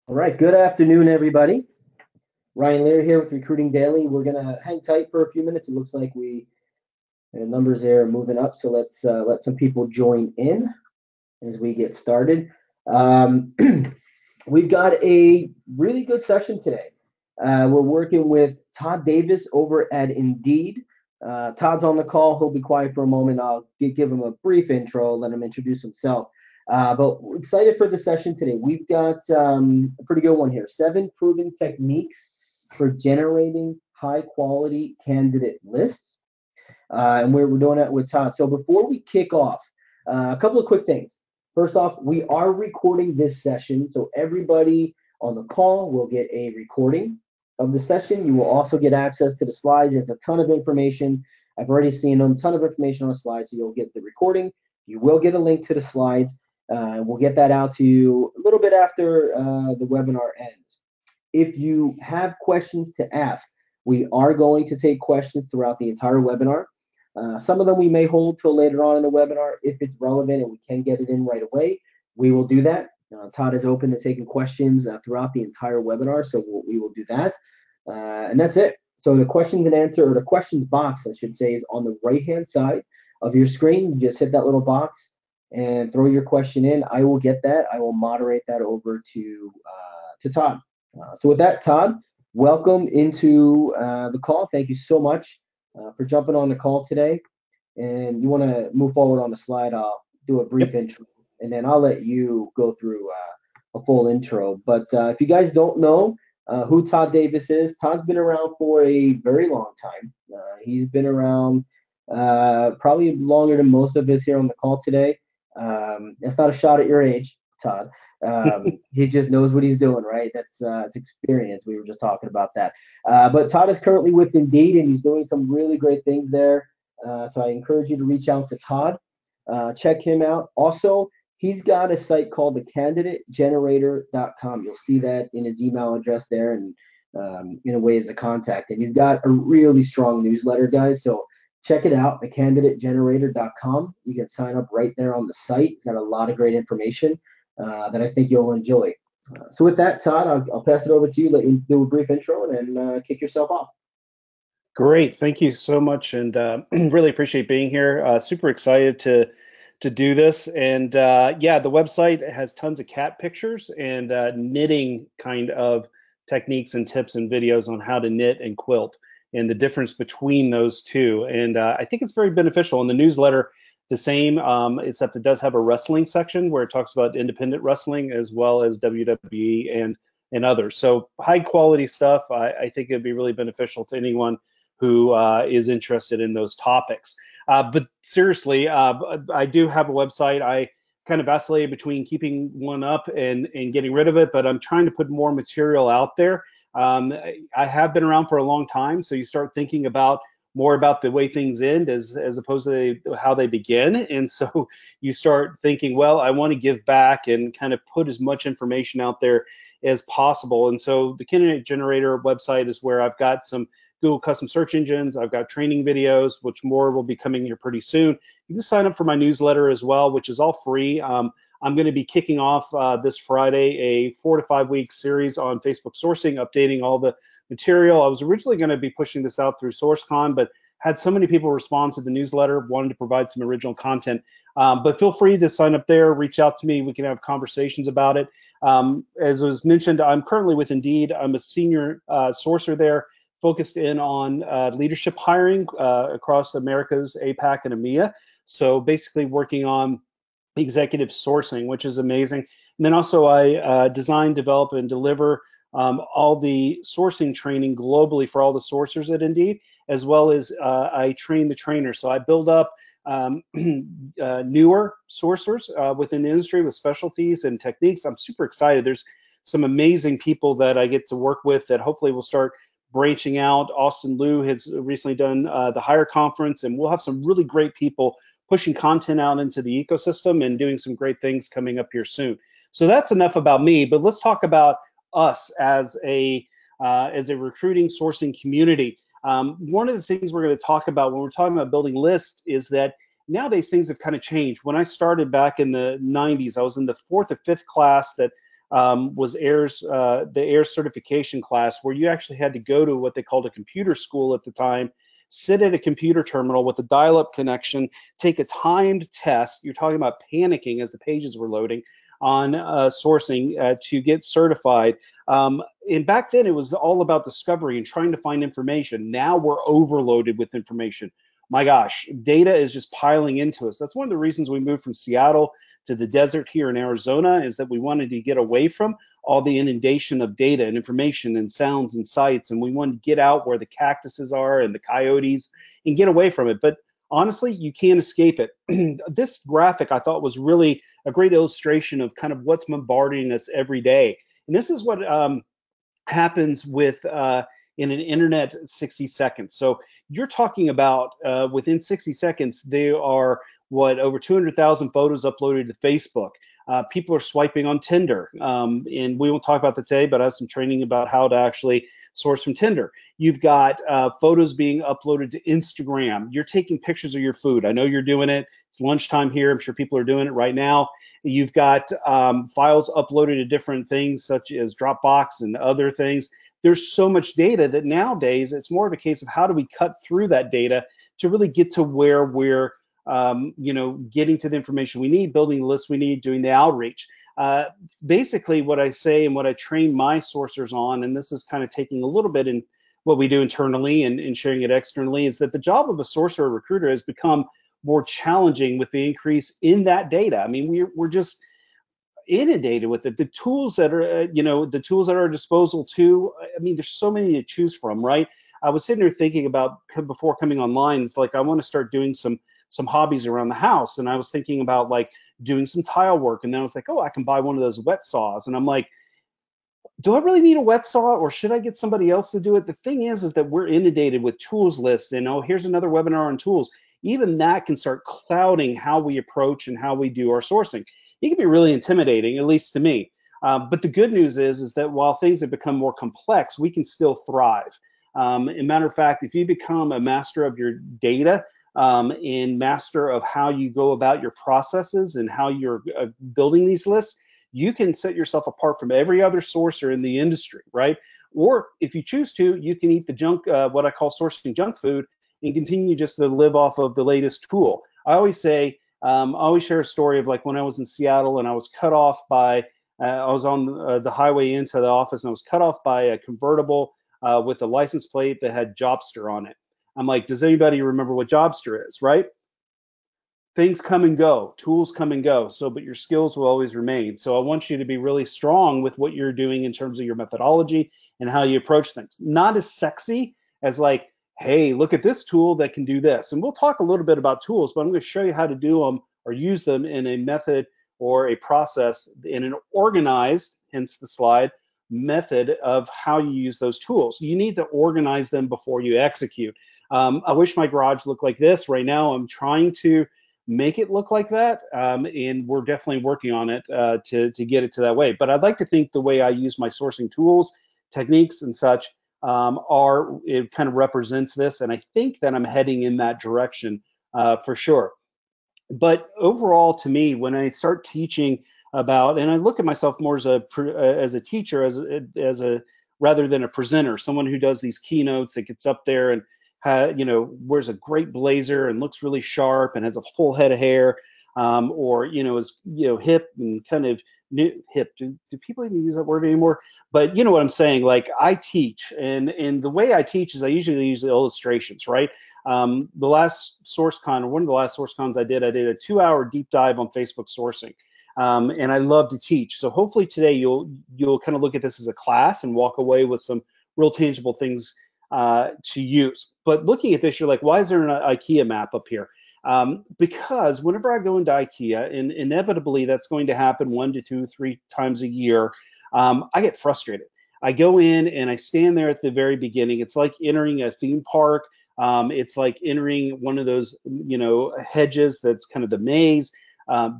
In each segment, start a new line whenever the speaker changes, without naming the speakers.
All right, good afternoon, everybody. Ryan Lear here with Recruiting Daily. We're gonna hang tight for a few minutes. It looks like the numbers there are moving up, so let's let some people join in as we get started. Um, we've got a really good session today. We're working with Todd Davis over at Indeed. Todd's on the call. He'll be quiet for a moment. I'll give him a brief intro, let him introduce himself. But we're excited for the session today. We've got a pretty good one here. 7 proven techniques for generating high quality candidate lists. And we're doing that with Todd. So before we kick off, a couple of quick things. First off, we are recording this session, so everybody on the call will get a recording of the session. You will also get access to the slides. There's a ton of information. I've already seen them, ton of information on the slides. So you'll get the recording. You will get a link to the slides. We'll get that out to you a little bit after the webinar ends. If you have questions to ask, we are going to take questions throughout the entire webinar. Some of them we may hold till later on in the webinar. If it's relevant and we can get it in right away, we will do that. Todd is open to taking questions throughout the entire webinar, so we will do that. And that's it. So the questions and answer, or the questions box, I should say, is on the right-hand side of your screen. You just hit that little box and throw your question in. I will get that. I will moderate that over to Todd. So with that, Todd, welcome into the call. Thank you so much for jumping on the call today. And you want to move forward on the slide, I'll do a brief
Yep.
intro, and then I'll let you go through a full intro. But if you guys don't know who Todd Davis is, Todd's been around for a very long time. He's been around probably longer than most of us here on the call today. That's not a shot at your age, Todd. He just knows what he's doing, right? That's experience. We were just talking about that. But Todd is currently with Indeed, and he's doing some really great things there. So I encourage you to reach out to Todd. Check him out. Also, he's got a site called thecandidategenerator.com. You'll see that in his email address there, and in a ways to contact him. He's got a really strong newsletter, guys. So check it out, thecandidategenerator.com. You can sign up right there on the site. It's got a lot of great information that I think you'll enjoy. So with that, Todd, I'll pass it over to you. Let you do a brief intro and then kick yourself off.
Great. Thank you so much, and really appreciate being here. Super excited to do this, and yeah, the website has tons of cat pictures and knitting kind of techniques and tips and videos on how to knit and quilt and the difference between those two. And I think it's very beneficial. In the newsletter, the same, except it does have a wrestling section where it talks about independent wrestling as well as WWE and others. So high quality stuff. I think it'd be really beneficial to anyone who is interested in those topics. But seriously, I do have a website. I kind of vacillate between keeping one up and getting rid of it, but I'm trying to put more material out there. I have been around for a long time, so you start thinking about more about the way things end as opposed to how they begin. And so you start thinking, well, I want to give back and kind of put as much information out there as possible. And so the Candidate Generator website is where I've got some Google custom search engines. I've got training videos, which more will be coming here pretty soon. You can sign up for my newsletter as well, which is all free. I'm going to be kicking off this Friday a 4 to 5 week series on Facebook sourcing, updating all the material. I was originally going to be pushing this out through SourceCon, but had so many people respond to the newsletter, wanted to provide some original content. But feel free to sign up there, reach out to me. We can have conversations about it. As was mentioned, I'm currently with Indeed. I'm a senior sourcer there, focused in on leadership hiring across America's APAC and EMEA. So basically working on executive sourcing, which is amazing. And then also I design, develop, and deliver all the sourcing training globally for all the sourcers at Indeed, as well as I train the trainers. So I build up newer sourcers within the industry with specialties and techniques. I'm super excited. There's some amazing people that I get to work with that hopefully will start branching out. Austin Liu has recently done the Hire Conference, and we'll have some really great people pushing content out into the ecosystem and doing some great things coming up here soon. So that's enough about me, but let's talk about us as a recruiting sourcing community. One of the things we're going to talk about when we're talking about building lists is that nowadays things have kind of changed. When I started back in the 90s, I was in the fourth or fifth class that was the AIRS certification class, where you actually had to go to what they called a computer school at the time, sit at a computer terminal with a dial-up connection, take a timed test. You're talking about panicking as the pages were loading on sourcing to get certified. And back then, it was all about discovery and trying to find information. Now we're overloaded with information. My gosh, data is just piling into us. That's one of the reasons we moved from Seattle to the desert here in Arizona, is that we wanted to get away from all the inundation of data and information and sounds and sights, and we wanted to get out where the cactuses are and the coyotes and get away from it. But honestly, you can't escape it. This graphic I thought was really a great illustration of kind of what's bombarding us every day. And this is what happens with in an internet 60 seconds. So you're talking about within 60 seconds, there are over 200,000 photos uploaded to Facebook. People are swiping on Tinder, and we won't talk about that today, but I have some training about how to actually source from Tinder. You've got photos being uploaded to Instagram. You're taking pictures of your food. I know you're doing it. It's lunchtime here. I'm sure people are doing it right now. You've got files uploaded to different things such as Dropbox and other things. There's so much data that nowadays it's more of a case of how do we cut through that data to really get to where we're getting to the information we need, building the list we need, doing the outreach. Basically, what I say and what I train my sourcers on, and this is kind of taking a little bit in what we do internally and sharing it externally, is that the job of a sourcer or recruiter has become more challenging with the increase in that data. I mean, we're just inundated with it. The tools that are, the tools at our disposal too. I mean, there's so many to choose from, right? I was sitting there thinking about before coming online. It's like I want to start doing some hobbies around the house, and I was thinking about like doing some tile work, and then I was like, oh, I can buy one of those wet saws, and I'm like, do I really need a wet saw, or should I get somebody else to do it? The thing is that we're inundated with tools lists, and oh, here's another webinar on tools. Even that can start clouding how we approach and how we do our sourcing. It can be really intimidating, at least to me. But the good news is that while things have become more complex, we can still thrive. As a matter of fact, if you become a master of your data and master of how you go about your processes and how you're building these lists, you can set yourself apart from every other sourcer in the industry, right? Or if you choose to, you can eat the junk, what I call sourcing junk food, and continue just to live off of the latest tool. I always say, I always share a story of like when I was in Seattle and I was cut off by, I was on the highway into the office and I was cut off by a convertible with a license plate that had Jobster on it. I'm like, does anybody remember what Jobster is, right? Things come and go, tools come and go, but your skills will always remain. So I want you to be really strong with what you're doing in terms of your methodology and how you approach things. Not as sexy as like, hey, look at this tool that can do this. And we'll talk a little bit about tools, but I'm going to show you how to do them or use them in a method or a process in an organized, hence the slide, method of how you use those tools. You need to organize them before you execute. I wish my garage looked like this. Right now, I'm trying to make it look like that, and we're definitely working on it to get it to that way. But I'd like to think the way I use my sourcing tools, techniques, and such it kind of represents this, and I think that I'm heading in that direction for sure. But overall, to me, when I start teaching about, and I look at myself more as a teacher, as a rather than a presenter, someone who does these keynotes that gets up there and wears a great blazer and looks really sharp and has a full head of hair, or is hip and kind of hip. Do people even use that word anymore? But you know what I'm saying. Like I teach, and the way I teach is I usually use the illustrations, right? The last SourceCon, or one of the last SourceCons I did a 2-hour deep dive on Facebook sourcing. And I love to teach. So hopefully today you'll kind of look at this as a class and walk away with some real tangible things to use. But looking at this, you're like, why is there an IKEA map up here? Because whenever I go into IKEA, and inevitably that's going to happen 1 to 2, 3 times a year, I get frustrated. I go in and I stand there at the very beginning. It's like entering a theme park. It's like entering one of those, hedges that's kind of the maze.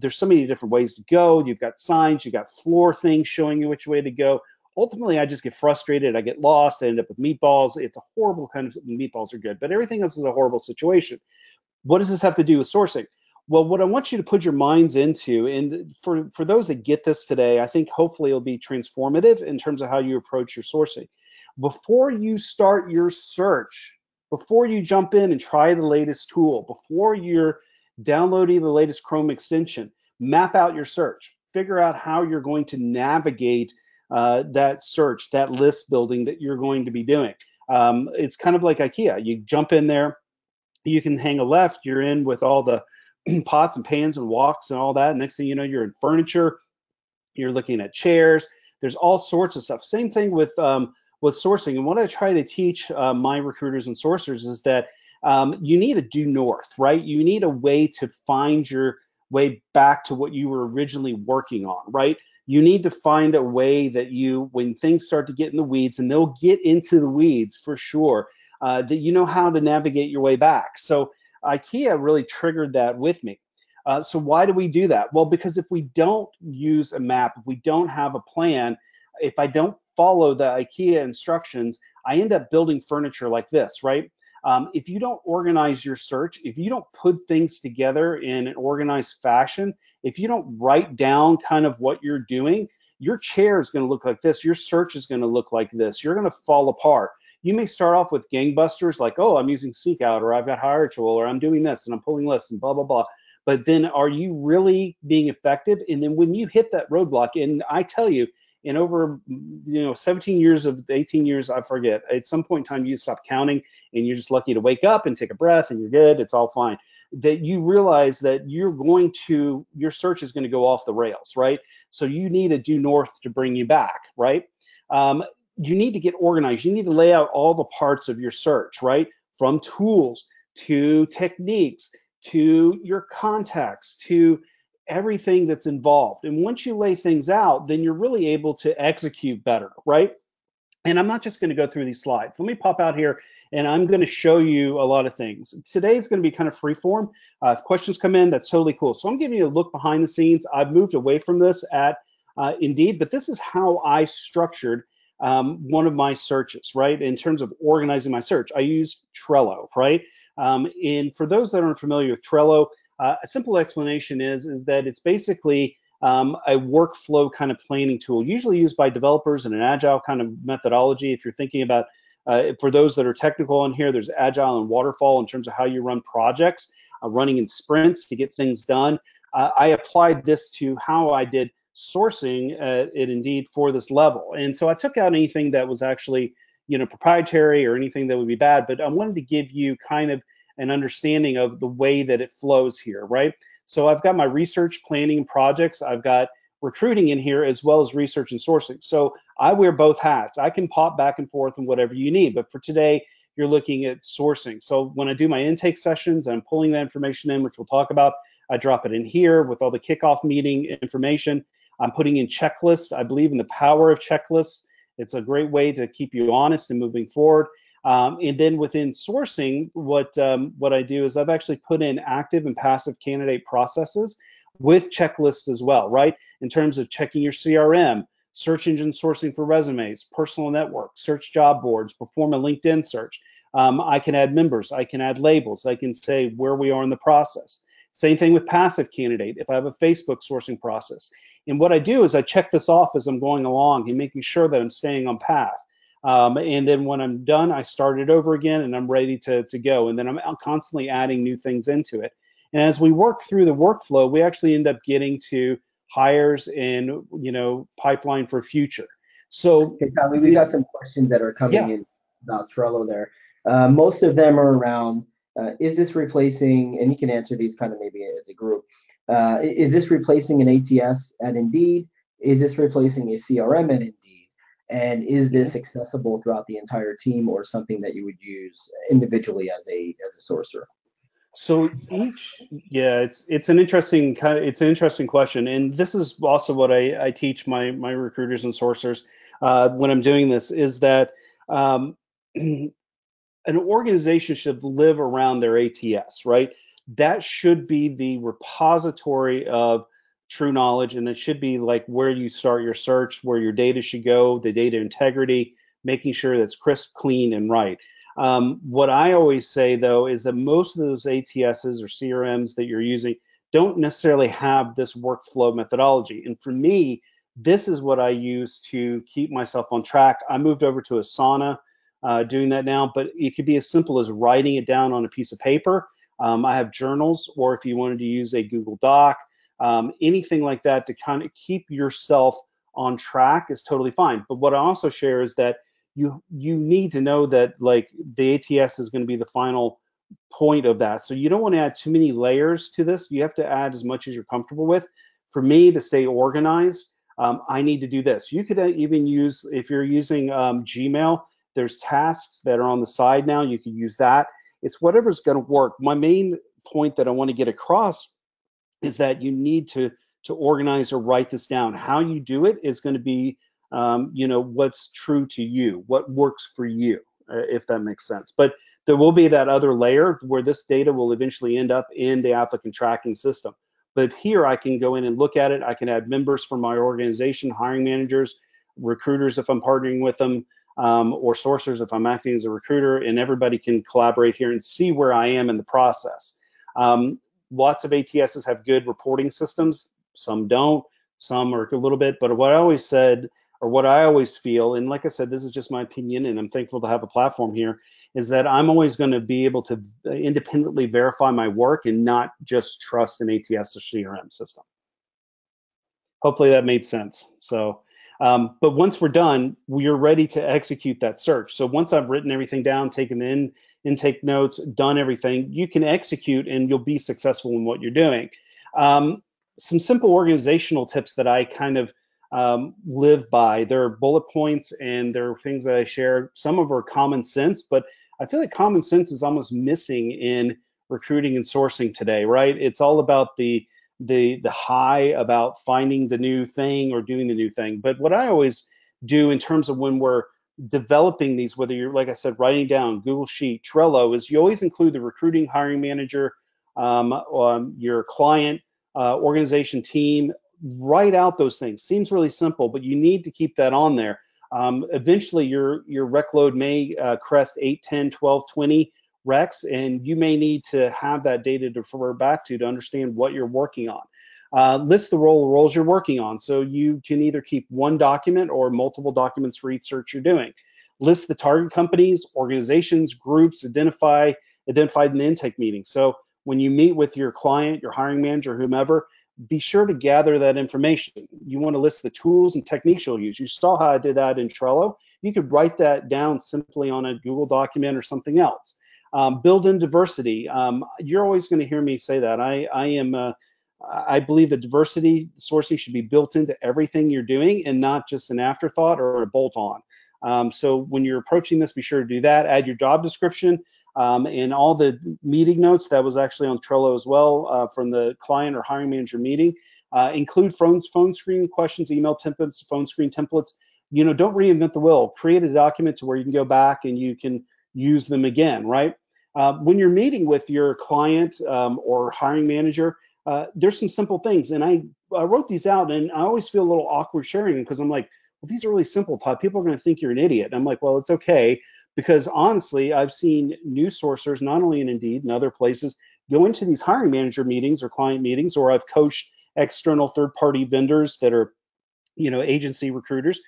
There's so many different ways to go. You've got signs, you've got floor things showing you which way to go. Ultimately, I just get frustrated. I get lost. I end up with meatballs. It's a horrible kind of, meatballs are good, but everything else is a horrible situation. What does this have to do with sourcing? Well, what I want you to put your minds into, and for those that get this today, I think hopefully it'll be transformative in terms of how you approach your sourcing. Before you start your search, before you jump in and try the latest tool, before you're downloading the latest Chrome extension, map out your search. Figure out how you're going to navigate that search, that list building that you're going to be doing. It's kind of like IKEA. You jump in there, you can hang a left, you're in with all the pots and pans and woks and all that. Next thing you know, you're in furniture, you're looking at chairs. There's all sorts of stuff. Same thing with sourcing. And what I try to teach my recruiters and sourcers is that you need a due north, right? You need a way to find your way back to what you were originally working on, right? You need to find a way that you, when things start to get in the weeds, and they'll get into the weeds for sure, that you know how to navigate your way back. So IKEA really triggered that with me. So why do we do that? Well, because if we don't use a map, if we don't have a plan, if I don't follow the IKEA instructions, I end up building furniture like this, right? If you don't organize your search, if you don't put things together in an organized fashion, if you don't write down kind of what you're doing, your chair is going to look like this. Your search is going to look like this. You're going to fall apart. You may start off with gangbusters like, oh, I'm using Seek Out, or I've got HireTool, or I'm doing this and I'm pulling lists and blah, blah, blah. But then are you really being effective? And then when you hit that roadblock, and I tell you, in over 17 years of 18 years, I forget, at some point in time you stop counting and you're just lucky to wake up and take a breath and you're good, it's all fine. That you realize that your search is going to go off the rails, right? So you need a due north to bring you back, right? You need to get organized. You need to lay out all the parts of your search, right? From tools to techniques to your contacts to everything that's involved. And once you lay things out, then you're really able to execute better, right? And I'm not just going to go through these slides. Let me pop out here and I'm going to show you a lot of things. Today is going to be kind of free form. If questions come in, that's totally cool. So I'm giving you a look behind the scenes. I've moved away from this at Indeed, but this is how I structured one of my searches, right? In terms of organizing my search, I use Trello, right? And for those that aren't familiar with Trello, a simple explanation is that it's basically a workflow kind of planning tool, usually used by developers in an agile kind of methodology. If you're thinking about, for those that are technical in here, there's agile and waterfall in terms of how you run projects, running in sprints to get things done. I applied this to how I did sourcing at Indeed for this level. And so I took out anything that was actually, proprietary or anything that would be bad, but I wanted to give you kind of an understanding of the way that it flows here, right? So I've got my research, planning, projects. I've got recruiting in here as well as research and sourcing. So I wear both hats. I can pop back and forth and whatever you need. But for today, you're looking at sourcing. So when I do my intake sessions, I'm pulling that information in, which we'll talk about. I drop it in here with all the kickoff meeting information. I'm putting in checklists. I believe in the power of checklists. It's a great way to keep you honest and moving forward. And then within sourcing, what I do is I've actually put in active and passive candidate processes with checklists as well, right? In terms of checking your CRM, search engine sourcing for resumes, personal network, search job boards, perform a LinkedIn search. I can add members, I can add labels, I can say where we are in the process. Same thing with passive candidate, if I have a Facebook sourcing process. And what I do is I check this off as I'm going along and making sure that I'm staying on path. And then when I'm done, I start it over again and I'm ready to go. And then I'm constantly adding new things into it. And as we work through the workflow, we actually end up getting to hires and, pipeline for future. So
Okay, Tommy, we got some questions that are coming in about Trello there. Most of them are around, is this replacing, and you can answer these kind of maybe as a group, is this replacing an ATS at Indeed? Is this replacing a CRM at Indeed? And is this accessible throughout the entire team or something that you would use individually as a sourcer?
So it's an interesting question, and this is also what I teach my recruiters and sourcers when I'm doing this is that an organization should live around their ATS, right? That should be the repository of true knowledge, and it should be like where you start your search, where your data should go, the data integrity, making sure that's crisp, clean, and right. What I always say though is that most of those ATSs or CRMs that you're using don't necessarily have this workflow methodology. And for me, this is what I use to keep myself on track. I moved over to Asana doing that now, but it could be as simple as writing it down on a piece of paper. I have journals, or if you wanted to use a Google Doc, anything like that to kind of keep yourself on track is totally fine. But what I also share is that you need to know that like the ATS is going to be the final point of that. So you don't want to add too many layers to this. You have to add as much as you're comfortable with. For me to stay organized, I need to do this. You could even use, if you're using Gmail, there's tasks that are on the side now. You could use that. It's whatever's going to work. My main point that I want to get across is that you need to organize or write this down. How you do it is going to be, what's true to you, what works for you, if that makes sense. But there will be that other layer where this data will eventually end up in the applicant tracking system. But here I can go in and look at it. I can add members from my organization, hiring managers, recruiters if I'm partnering with them, or sourcers if I'm acting as a recruiter, and everybody can collaborate here and see where I am in the process. Lots of ATSs have good reporting systems. Some don't. Some are a little bit. But what I always said, or what I always feel, and like I said, this is just my opinion, and I'm thankful to have a platform here, is that I'm always going to be able to independently verify my work and not just trust an ATS or CRM system. Hopefully that made sense. So, but once we're done, we're ready to execute that search. So once I've written everything down, taken the intake notes, done everything, you can execute and you'll be successful in what you're doing. Some simple organizational tips that I kind of live by. There are bullet points and there are things that I share. Some of them are common sense, but I feel like common sense is almost missing in recruiting and sourcing today, right? It's all about the high about finding the new thing or doing the new thing. But what I always do in terms of when we're developing these, whether you're, like I said, writing down Google Sheet, Trello, is you always include the recruiting, hiring manager, your client, organization team. Write out those things. Seems really simple, but you need to keep that on there. Eventually your rec load may crest 8, 10, 12, 20 recs, and you may need to have that data to refer back to understand what you're working on. List the roles you're working on, so you can either keep one document or multiple documents for each search you're doing. List the target companies, organizations, groups identified in the intake meeting. So when you meet with your client, your hiring manager, whomever, be sure to gather that information. You want to list the tools and techniques you'll use. You saw how I did that in Trello. You could write that down simply on a Google document or something else. Build in diversity. You're always going to hear me say that. I believe that diversity sourcing should be built into everything you're doing and not just an afterthought or a bolt-on. So when you're approaching this, be sure to do that. Add your job description and all the meeting notes. That was actually on Trello as well from the client or hiring manager meeting. Include phone screen questions, email templates, phone screen templates. Don't reinvent the wheel. Create a document to where you can go back and you can use them again, right? When you're meeting with your client or hiring manager, there's some simple things. And I wrote these out, and I always feel a little awkward sharing them because I'm like, well, these are really simple, Todd. People are going to think you're an idiot. And I'm like, well, it's okay. Because honestly, I've seen news sourcers, not only in Indeed and other places, go into these hiring manager meetings or client meetings, or I've coached external third-party vendors that are, agency recruiters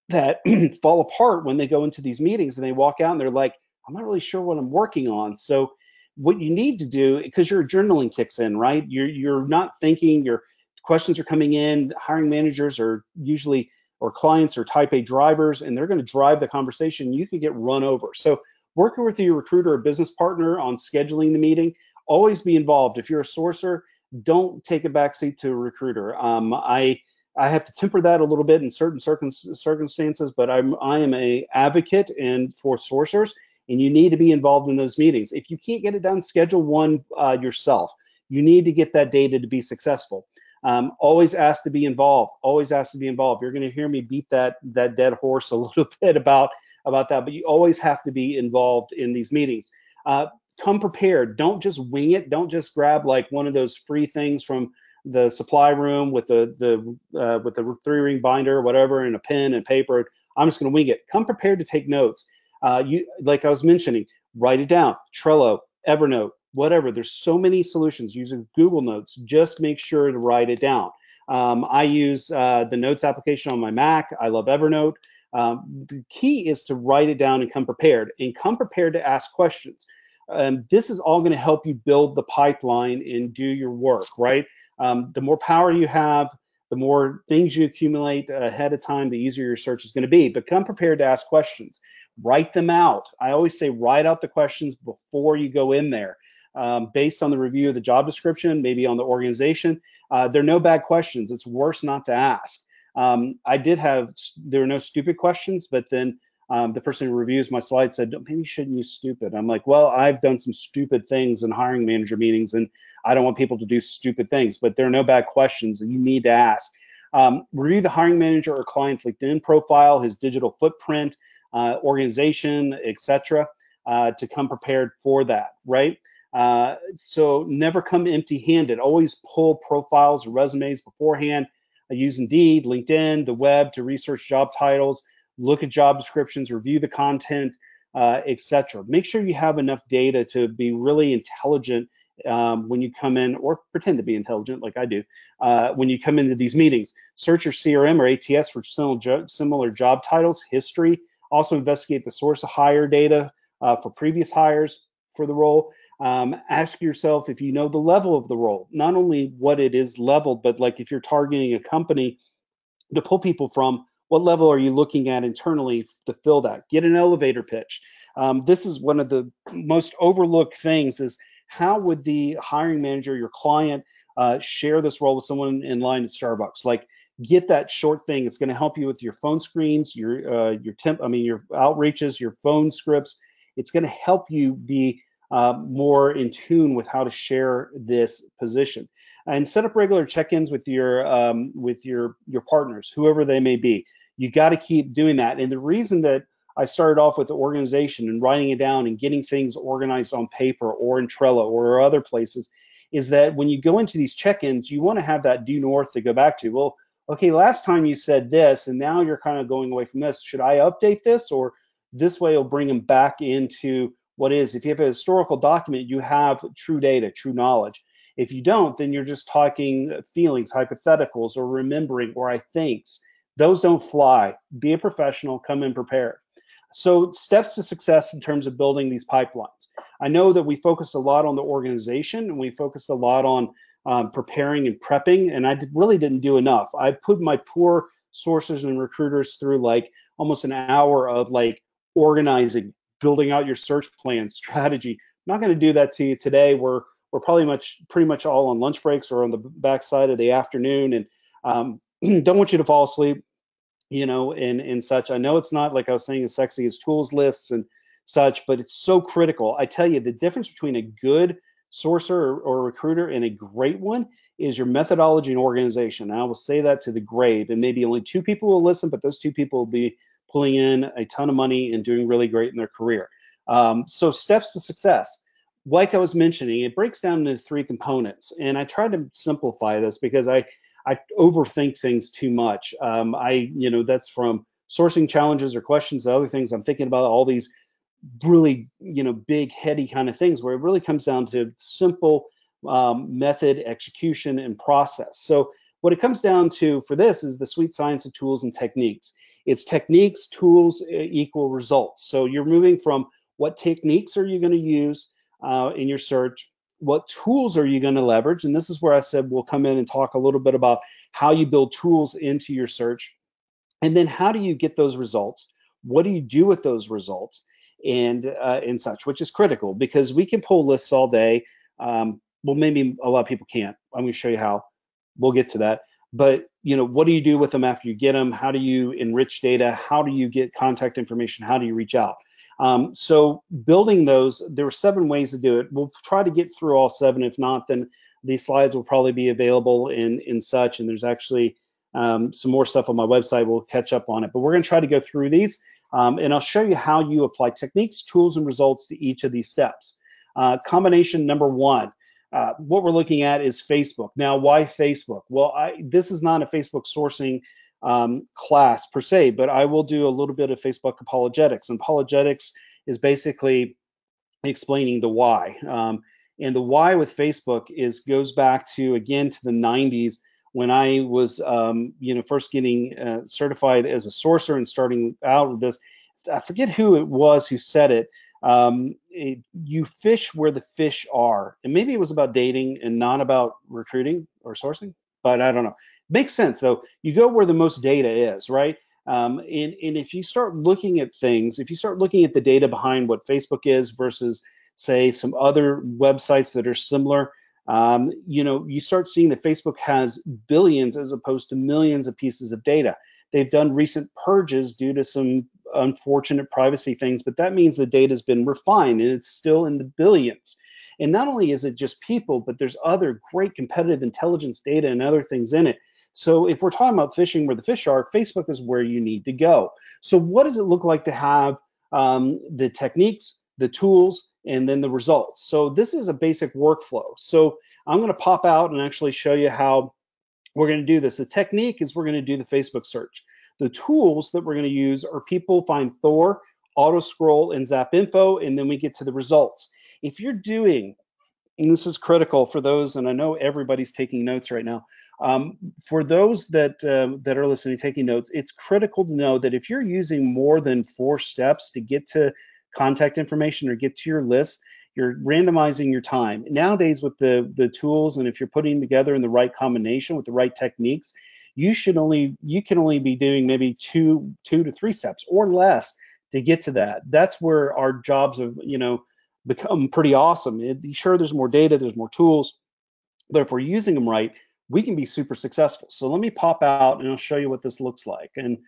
that fall apart when they go into these meetings and they walk out and they're like, I'm not really sure what I'm working on. So what you need to do, because your journaling kicks in, right? You're not thinking, your questions are coming in, hiring managers are usually, or clients are type A drivers, and they're going to drive the conversation. You could get run over. So working with your recruiter or business partner on scheduling the meeting, always be involved. If you're a sourcer, don't take a backseat to a recruiter. I have to temper that a little bit in certain circumstances, but I am a advocate and for sourcers, and you need to be involved in those meetings. If you can't get it done, schedule one yourself. You need to get that data to be successful. Always ask to be involved. Always ask to be involved. You're going to hear me beat that dead horse a little bit about that, but you always have to be involved in these meetings. Come prepared. Don't just wing it. Don't just grab like one of those free things from the supply room with the 3-ring binder or whatever and a pen and paper. I'm just going to wing it. Come prepared to take notes. Like I was mentioning, write it down. Trello, Evernote, whatever. There's so many solutions using Google Notes. Just make sure to write it down. I use the Notes application on my Mac. I love Evernote. The key is to write it down and come prepared to ask questions. This is all going to help you build the pipeline and do your work, right? The more power you have, the more things you accumulate ahead of time, the easier your search is going to be. But come prepared to ask questions. Write them out. I always say write out the questions before you go in there. Based on the review of the job description, maybe on the organization, there are no bad questions. It's worse not to ask. There were no stupid questions, but then the person who reviews my slides said, maybe you shouldn't use stupid. I'm like, well, I've done some stupid things in hiring manager meetings, and I don't want people to do stupid things, but there are no bad questions that you need to ask. Review the hiring manager or client's LinkedIn profile, his digital footprint, organization, etc., to come prepared for that, right? So never come empty-handed. Always pull profiles or resumes beforehand. Use Indeed, LinkedIn, the web to research job titles, look at job descriptions, review the content, etc. Make sure you have enough data to be really intelligent when you come in, or pretend to be intelligent like I do, when you come into these meetings. Search your CRM or ATS for similar job titles, history. Also investigate the source of hire data for previous hires for the role. Ask yourself if you know the level of the role, not only what it is leveled, but like if you're targeting a company to pull people from, what level are you looking at internally to fill that? Get an elevator pitch. This is one of the most overlooked things, is how would the hiring manager, your client, share this role with someone in line at Starbucks? Like, get that short thing. It's going to help you with your phone screens, your outreaches, your phone scripts. It's going to help you be more in tune with how to share this position, and set up regular check-ins with your partners, whoever they may be. You got to keep doing that. And the reason that I started off with the organization and writing it down and getting things organized on paper or in Trello or other places is that when you go into these check-ins, you want to have that due north to go back to. Well, okay, last time you said this, and now you're kind of going away from this. Should I update this? Or this way it'll bring them back into what is. If you have a historical document, you have true data, true knowledge. If you don't, then you're just talking feelings, hypotheticals, or remembering, or I thinks. Those don't fly. Be a professional, come in prepared. So steps to success in terms of building these pipelines. I know that we focused a lot on the organization, and we focused a lot on preparing and prepping, and I really didn't do enough. I put my poor sources and recruiters through like almost an hour of like organizing, building out your search plan, strategy. I'm not going to do that to you today. We're pretty much all on lunch breaks or on the backside of the afternoon, and don't want you to fall asleep, and such. I know it's not, like I was saying, as sexy as tools lists and such, but it's so critical. I tell you, the difference between a good sourcer or recruiter and a great one is your methodology and organization. And I will say that to the grave, and maybe only 2 people will listen, but those 2 people will be pulling in a ton of money and doing really great in their career. So steps to success. Like I was mentioning, it breaks down into 3 components, and I try to simplify this because I overthink things too much. That's from sourcing challenges or questions to other things. I'm thinking about all these really, big, heady kind of things where it really comes down to simple method, execution, and process. So what it comes down to for this is the sweet science of tools and techniques. It's techniques, tools equal results. So you're moving from what techniques are you going to use in your search, what tools are you going to leverage? And this is where I said we'll come in and talk a little bit about how you build tools into your search. And then how do you get those results? What do you do with those results? And such, which is critical, because we can pull lists all day. Well, maybe a lot of people can't. I'm going to show you how. We'll get to that. But what do you do with them after you get them? How do you enrich data? How do you get contact information? How do you reach out? So building those, there were 7 ways to do it. We'll try to get through all 7. If not, then these slides will probably be available in such. And there's actually some more stuff on my website. We'll catch up on it. But we're going to try to go through these. And I'll show you how you apply techniques, tools, and results to each of these steps. Combination number 1. What we're looking at is Facebook. Now, why Facebook? Well, this is not a Facebook sourcing class per se, but I will do a little bit of Facebook apologetics. And apologetics is basically explaining the why. And the why with Facebook goes back to, again, to the 90s when I was, first getting certified as a sourcer and starting out with this. I forget who it was who said it. You fish where the fish are, and maybe it was about dating and not about recruiting or sourcing, but I don't know. Makes sense though. You go where the most data is, right? And if you start looking at things, if you start looking at the data behind what Facebook is versus, say, some other websites that are similar, you start seeing that Facebook has billions as opposed to millions of pieces of data. They've done recent purges due to some unfortunate privacy things, but that means the data has been refined and it's still in the billions. And not only is it just people, but there's other great competitive intelligence data and other things in it. So if we're talking about fishing where the fish are, Facebook is where you need to go. So what does it look like to have the techniques, the tools, and then the results? So this is a basic workflow. So I'm going to pop out and actually show you how we're going to do this. The technique is we're going to do the Facebook search. The tools that we're going to use are People Find Thor, Auto Scroll, and Zap Info, and then we get to the results. If you're doing, and this is critical for those, and I know everybody's taking notes right now, for those that are listening, taking notes, it's critical to know that if you're using more than 4 steps to get to contact information or get to your list, you're randomizing your time. Nowadays with the tools, and if you're putting together in the right combination with the right techniques, you can only be doing maybe two to 3 steps or less to get to that. That's where our jobs have, become pretty awesome. Sure, there's more data, there's more tools, but if we're using them right, we can be super successful. So let me pop out and I'll show you what this looks like. And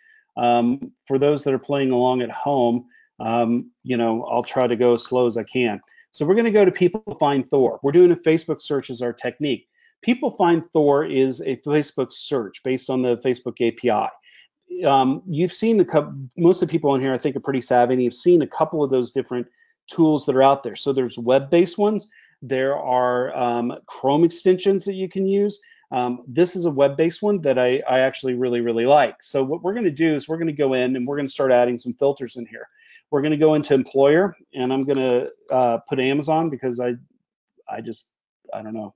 for those that are playing along at home, I'll try to go as slow as I can. So we're going to go to People Find Thor. We're doing a Facebook search as our technique. People Find Thor is a Facebook search based on the Facebook API. You've seen most of the people on here, I think, are pretty savvy, and you've seen a couple of those different tools that are out there. So there's web-based ones. There are Chrome extensions that you can use. This is a web-based one that I actually really, really like. So what we're going to do is we're going to go in and we're going to start adding some filters in here. We're going to go into employer, and I'm going to put Amazon because I don't know.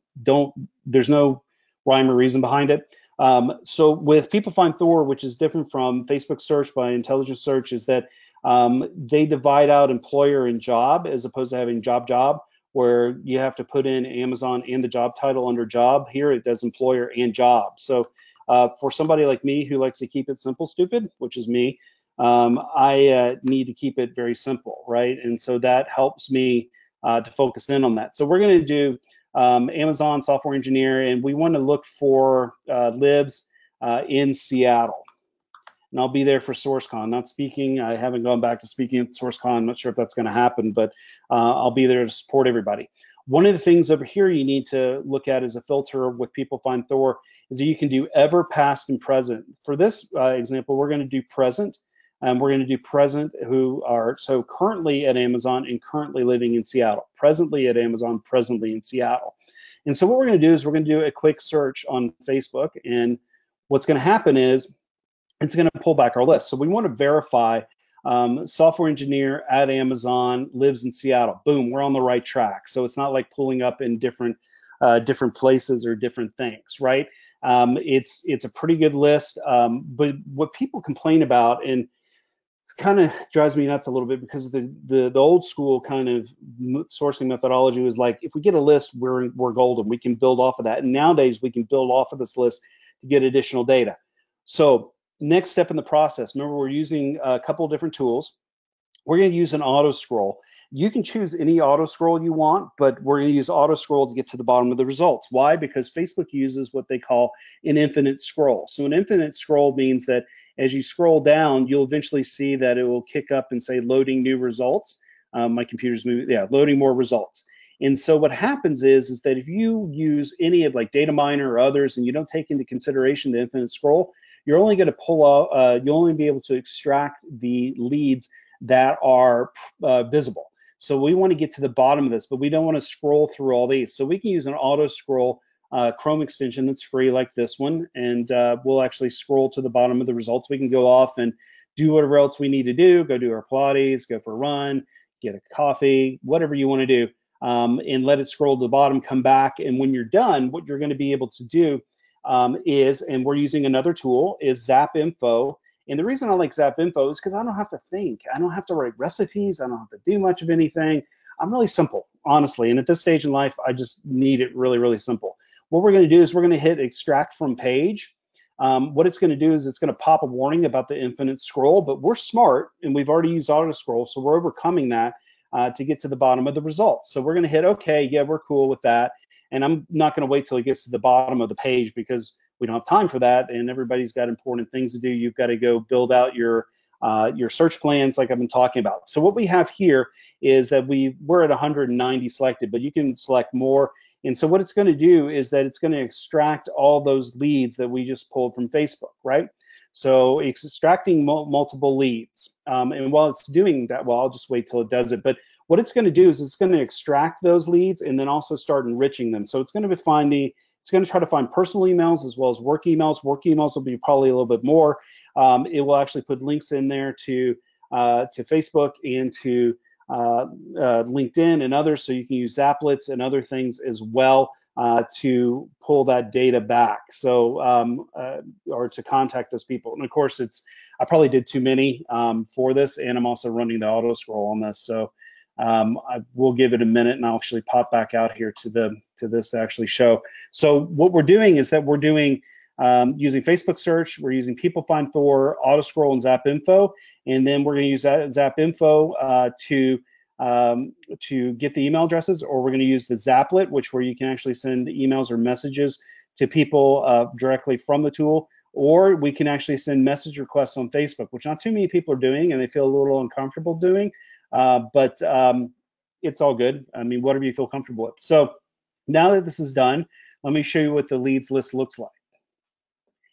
There's no rhyme or reason behind it. So with People Find Thor, which is different from Facebook search by intelligence search, is that they divide out employer and job as opposed to having job, where you have to put in Amazon and the job title under job. Here it does employer and job. So for somebody like me who likes to keep it simple, stupid, which is me, I need to keep it very simple, right? And so that helps me to focus in on that. So we're going to do Amazon software engineer, and we want to look for lives in Seattle. And I'll be there for SourceCon. Not speaking. I haven't gone back to speaking at SourceCon. I'm not sure if that's going to happen, but I'll be there to support everybody. One of the things over here you need to look at as a filter with People Find Thor is that you can do ever, past, and present. For this example, we're going to do present. We're going to do present who are so currently at Amazon and currently living in Seattle. Presently at Amazon, presently in Seattle. And so what we're going to do is we're going to do a quick search on Facebook, and what's going to happen is it's going to pull back our list. So we want to verify software engineer at Amazon lives in Seattle. Boom, we're on the right track. So it's not like pulling up in different places or different things, right? It's a pretty good list. But what people complain about, and it kind of drives me nuts a little bit, because the old school kind of sourcing methodology was like, if we get a list, we're golden. We can build off of that. And nowadays we can build off of this list to get additional data. So next step in the process, remember we're using a couple of different tools. We're going to use an auto scroll. You can choose any auto scroll you want, but we're going to use auto scroll to get to the bottom of the results. Why? Because Facebook uses what they call an infinite scroll. So an infinite scroll means that as you scroll down, you'll eventually see that it will kick up and say loading new results. My computer's moving, yeah, loading more results. And so what happens is that if you use any of like Data Miner or others and you don't take into consideration the infinite scroll, you're only going to pull out, you'll only be able to extract the leads that are visible. So we want to get to the bottom of this, but we don't want to scroll through all these. So we can use an auto scroll Chrome extension that's free like this one, and we'll actually scroll to the bottom of the results. We can go off and do whatever else we need to do, go do our Pilates, go for a run, get a coffee, whatever you want to do. and let it scroll to the bottom, come back. And when you're done, what you're going to be able to do is, and we're using another tool, is ZapInfo. And the reason I like ZapInfo is because I don't have to think. I don't have to write recipes. I don't have to do much of anything. I'm really simple, honestly. And at this stage in life, I just need it really, really simple. What we're going to do is we're going to hit extract from page. What it's going to do is it's going to pop a warning about the infinite scroll, but we're smart and we've already used auto scroll, so we're overcoming that to get to the bottom of the results. So we're going to hit OK. Yeah, we're cool with that. And I'm not going to wait till it gets to the bottom of the page because we don't have time for that, and everybody's got important things to do. You've got to go build out your search plans like I've been talking about. So what we have here is that we're at 190 selected, but you can select more. And so what it's going to do is that it's going to extract all those leads that we just pulled from Facebook, right? So it's extracting multiple leads. And while it's doing that, well, I'll just wait till it does it. But what it's going to do is it's going to extract those leads and then also start enriching them. So it's going to be it's going to try to find personal emails as well as work emails. Work emails will be probably a little bit more. It will actually put links in there to Facebook and to LinkedIn and others, so you can use Zaplets and other things as well to pull that data back, so or to contact those people. And of course, I probably did too many for this, and I'm also running the auto scroll on this, so I will give it a minute and I'll actually pop back out here to this to actually show. So what we're doing is that we're doing using Facebook search, we're using People Find Thor, auto scroll, and ZapInfo, and then we're going to use that ZapInfo to get the email addresses, or we're going to use the Zaplet, where you can actually send emails or messages to people directly from the tool, or we can actually send message requests on Facebook, which not too many people are doing, and they feel a little uncomfortable doing, but it's all good. I mean, whatever you feel comfortable with. So now that this is done, let me show you what the leads list looks like.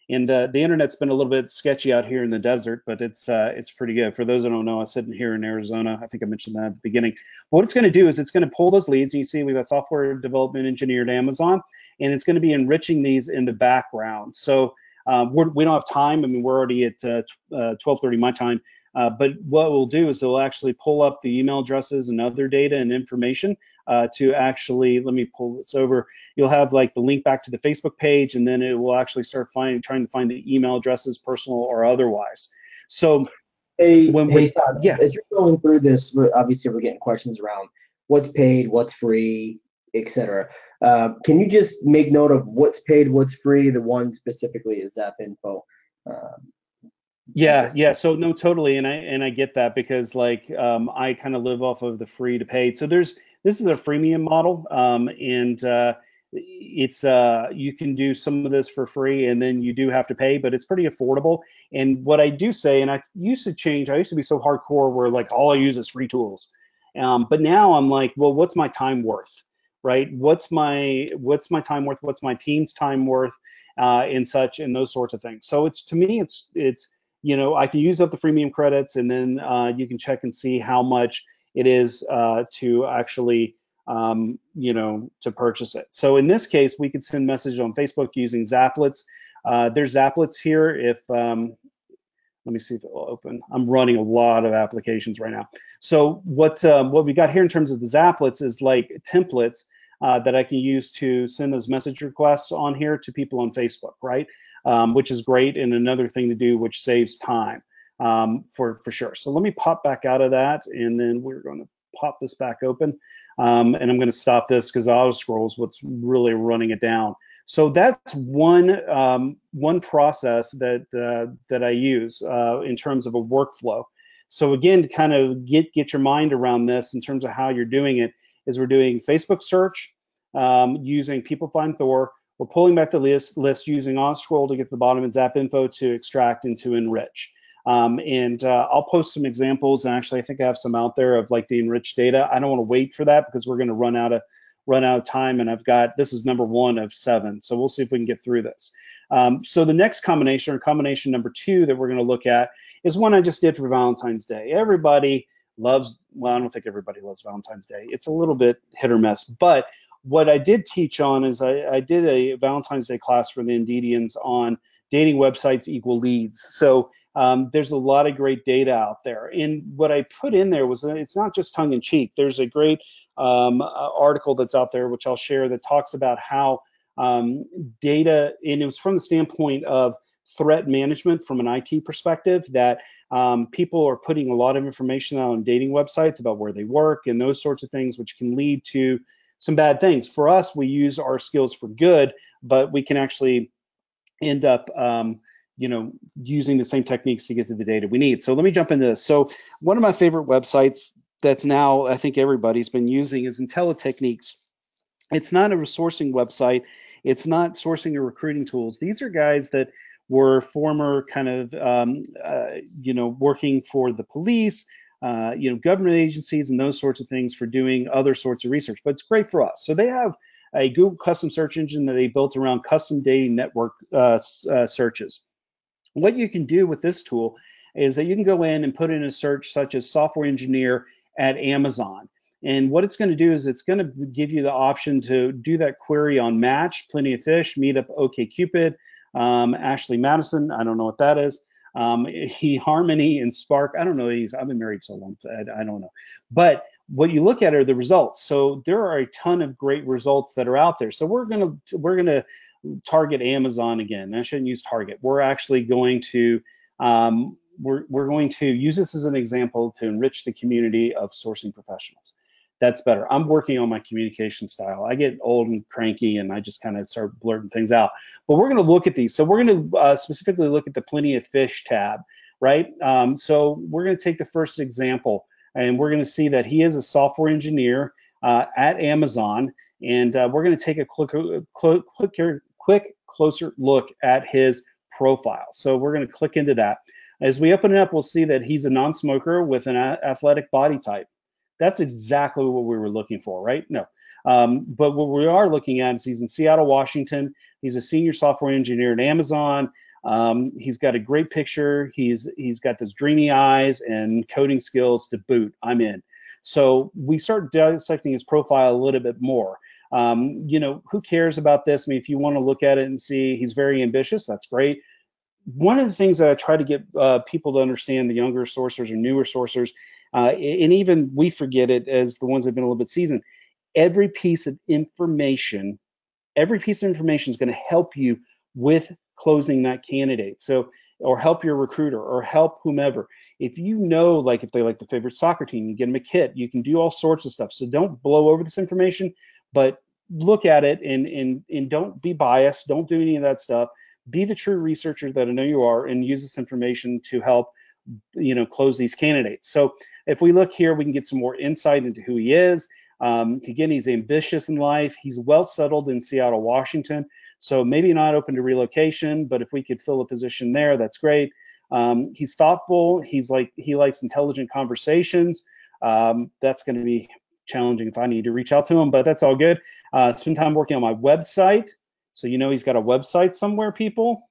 And the internet's been a little bit sketchy out here in the desert, but it's pretty good. For those that don't know, I'm sitting here in Arizona. I think I mentioned that at the beginning. But what it's going to do is it's going to pull those leads. And you see we've got software development engineer at Amazon, and it's going to be enriching these in the background. So we don't have time. I mean, we're already at 12:30 my time. But what we'll do is it'll actually pull up the email addresses and other data and information to actually, let me pull this over. You'll have like the link back to the Facebook page, and then it will actually start trying to find the email addresses, personal or otherwise. So
Hey, Todd,
yeah,
as you're going through this, obviously we're getting questions around what's paid, what's free, etc. Can you just make note of what's paid, what's free? The one specifically is ZapInfo.
Yeah. So no, totally, and I get that because like I kind of live off of the free to paid. So this is a freemium model, and it's you can do some of this for free, and then you do have to pay, but it's pretty affordable. And what I do say, and I used to be so hardcore where like all I use is free tools, but now I'm like, well, what's my time worth, right? What's my time worth? What's my team's time worth? And such, and those sorts of things. So to me, it's I can use up the freemium credits, and then you can check and see how much it is to actually, to purchase it. So in this case, we could send messages on Facebook using Zaplets. There's Zaplets here. Let me see if it will open. I'm running a lot of applications right now. So what we got here in terms of the Zaplets is like templates that I can use to send those message requests on here to people on Facebook, right? Which is great, and another thing to do which saves time for sure. So let me pop back out of that, and then we're going to pop this back open, and I'm going to stop this because auto scroll is what's really running it down. So that's one process that I use in terms of a workflow. So again, to kind of get your mind around this in terms of how you're doing it, is we're doing Facebook search using People Find Thor. We're pulling back the list using auto scroll to get to the bottom, and ZapInfo to extract and to enrich. And I'll post some examples, and actually I think I have some out there of like the enriched data. I don't want to wait for that because we're going to run out of time, and this is number 1 of 7, so we'll see if we can get through this. So the next combination, or combination number 2 that we're going to look at, is one I just did for Valentine's Day. Everybody loves, well, I don't think everybody loves Valentine's Day. It's a little bit hit or miss, but what I did teach on is I did a Valentine's Day class for the Indeedians on dating websites equal leads. So there's a lot of great data out there. And what I put in there was, it's not just tongue in cheek. There's a great article that's out there, which I'll share, that talks about how data, and it was from the standpoint of threat management from an IT perspective, that people are putting a lot of information out on dating websites about where they work and those sorts of things, which can lead to some bad things. For us, we use our skills for good, but we can actually end up using the same techniques to get to the data we need. So let me jump into this. So one of my favorite websites that's now, I think everybody's been using, is IntelliTechniques. It's not a resourcing website. It's not sourcing or recruiting tools. These are guys that were former kind of, working for the police, government agencies and those sorts of things for doing other sorts of research, but it's great for us. So they have a Google custom search engine that they built around custom dating network searches. What you can do with this tool is that you can go in and put in a search such as software engineer at Amazon. And what it's going to do is it's going to give you the option to do that query on Match, Plenty of Fish, Meetup, OkCupid, Ashley Madison, I don't know what that is, eHarmony, and Spark. I don't know these. I've been married so long, I don't know. But what you look at are the results. So there are a ton of great results that are out there. So we're gonna target Amazon again. I shouldn't use Target. We're actually going to we're going to use this as an example to enrich the community of sourcing professionals. That's better. I'm working on my communication style. I get old and cranky and I just kind of start blurting things out. But we're going to look at these. So we're going to specifically look at the Plenty of Fish tab, right? So we're going to take the first example, and we're going to see that he is a software engineer at Amazon. And we're going to take a quick closer look at his profile. So we're going to click into that. As we open it up, we'll see that he's a non-smoker with an athletic body type. That's exactly what we were looking for, right? No. But what we are looking at is he's in Seattle, Washington. He's a senior software engineer at Amazon. He's got a great picture. He's got those dreamy eyes and coding skills to boot. I'm in. So we start dissecting his profile a little bit more. Who cares about this? I mean, if you want to look at it and see he's very ambitious, that's great. One of the things that I try to get people to understand, the younger sourcers or newer sourcers, and even we forget it as the ones that have been a little bit seasoned, every piece of information is going to help you with closing that candidate. So, or help your recruiter or help whomever. If you know, like if they like the favorite soccer team, you get them a kit, you can do all sorts of stuff. So don't blow over this information, but look at it and don't be biased. Don't do any of that stuff. Be the true researcher that I know you are, and use this information to help, close these candidates. So if we look here, we can get some more insight into who he is. Again, he's ambitious in life. He's well settled in Seattle, Washington. So maybe not open to relocation, but if we could fill a position there, that's great. He's thoughtful. He likes intelligent conversations. That's going to be challenging if I need to reach out to him, but that's all good. Spend time working on my website. So he's got a website somewhere, people.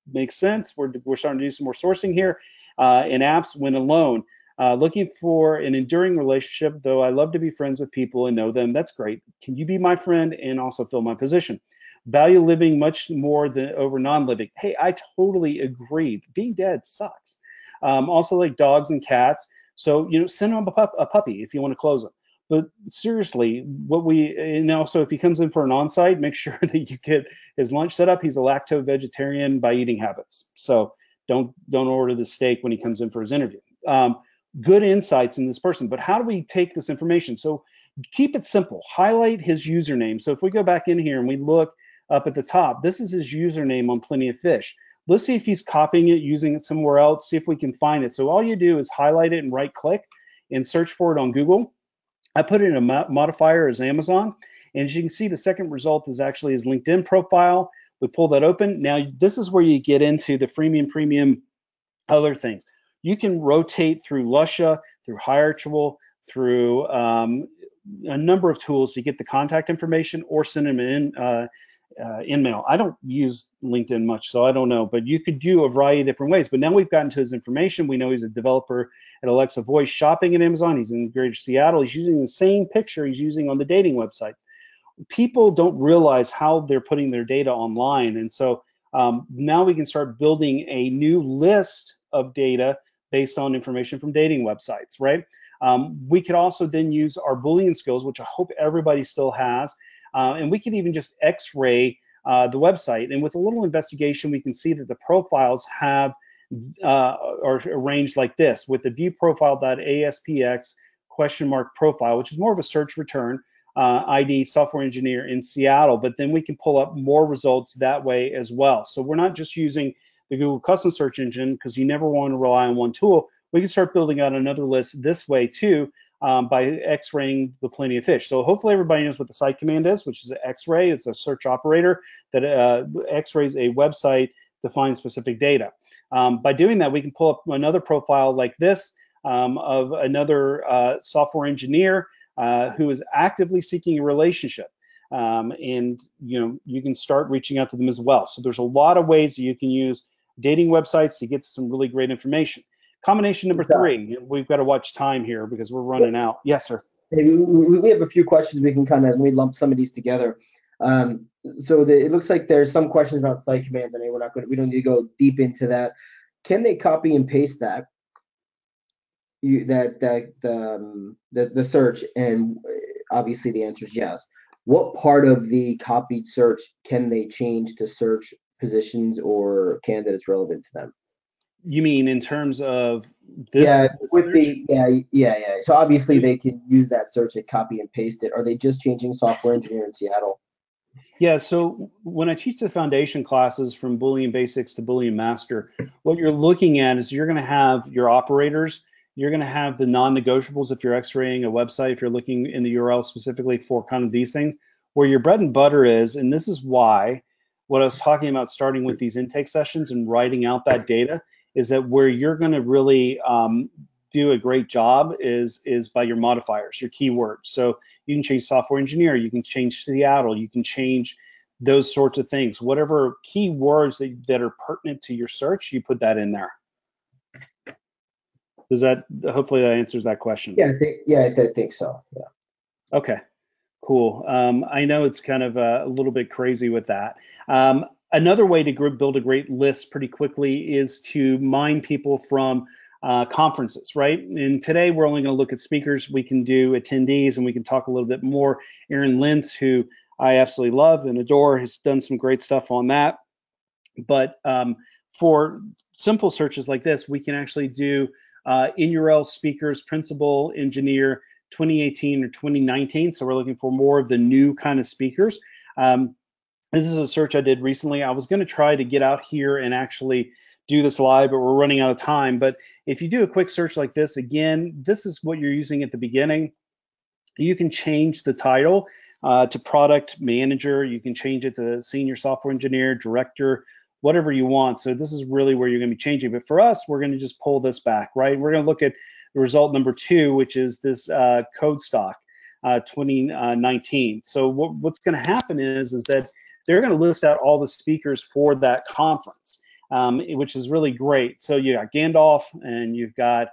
Makes sense. We're starting to do some more sourcing here. In apps when alone. Looking for an enduring relationship, though I love to be friends with people and know them. That's great. Can you be my friend and also fill my position? Value living much more than over non-living. Hey, I totally agree. Being dead sucks. Also like dogs and cats. So, send him a puppy if you want to close him. But seriously, and also if he comes in for an on-site, make sure that you get his lunch set up. He's a lacto-vegetarian by eating habits. So don't order the steak when he comes in for his interview. Good insights in this person, but how do we take this information? So keep it simple. Highlight his username. So if we go back in here and we look up at the top, this is his username on Plenty of Fish. Let's see if he's copying it, using it somewhere else, see if we can find it. So all you do is highlight it and right click and search for it on Google. I put it in a modifier as Amazon, and as you can see, the second result is actually his LinkedIn profile. We pull that open. Now, this is where you get into the freemium, premium, other things. You can rotate through Lusha, through Hiretual, through a number of tools to get the contact information or send them in mail. I don't use LinkedIn much, so I don't know, but you could do a variety of different ways. But now we've gotten to his information. We know he's a developer at Alexa Voice shopping at Amazon. He's in Greater Seattle. He's using the same picture he's using on the dating websites. People don't realize how they're putting their data online. And so now we can start building a new list of data based on information from dating websites, right? We could also then use our Boolean skills, which I hope everybody still has, and we could even just X-ray the website. And with a little investigation, we can see that the profiles are arranged like this, with the view profile.aspx question mark profile, which is more of a search return, ID software engineer in Seattle, but then we can pull up more results that way as well. So we're not just using the Google custom search engine, because you never want to rely on one tool. We can start building out another list this way too, by X-raying the Plenty of Fish. So hopefully everybody knows what the site command is, which is an X-ray. It's a search operator that X-rays a website to find specific data. By doing that, we can pull up another profile like this of another software engineer who is actively seeking a relationship. And you can start reaching out to them as well. So there's a lot of ways that you can use dating websites to get some really great information. Combination number 3, we've got to watch time here because we're running out. Yes, sir.
Hey, we have a few questions we can let me lump some of these together. It looks like there's some questions about site commands, and we don't need to go deep into that. Can they copy and paste that? The search, and obviously the answer is yes. What part of the copied search can they change to search positions or candidates relevant to them?
You mean in terms of this?
Yeah, yeah. So obviously they can use that search and copy and paste it. Are they just changing software engineer in Seattle?
Yeah, so when I teach the foundation classes from Boolean Basics to Boolean Master, what you're looking at is you're going to have your operators, you're going to have the non-negotiables if you're X-raying a website, if you're looking in the URL specifically for kind of these things, where your bread and butter is, and this is why what I was talking about starting with these intake sessions and writing out that data, is that where you're going to really do a great job is by your modifiers, your keywords. So you can change software engineer, you can change Seattle, you can change those sorts of things. Whatever keywords that are pertinent to your search, you put that in there. Hopefully that answers that question.
Yeah, I think so. Yeah.
Okay, cool. I know it's kind of a little bit crazy with that. Another way to build a great list pretty quickly is to mine people from conferences, right? And today we're only going to look at speakers. We can do attendees, and we can talk a little bit more. Aaron Lintz, who I absolutely love and adore, has done some great stuff on that. But for simple searches like this, we can actually do in URL speakers, principal engineer 2018 or 2019. So we're looking for more of the new kind of speakers. This is a search I did recently. I was going to try to get out here and actually do this live, but we're running out of time. But if you do a quick search like this, again, this is what you're using at the beginning. You can change the title to product manager. You can change it to senior software engineer, director, whatever you want. So this is really where you're going to be changing. But for us, we're going to just pull this back, right? We're going to look at the result number 2, which is this code stock 2019. So what's going to happen is that they're going to list out all the speakers for that conference, which is really great. So you got Gandalf, and you've got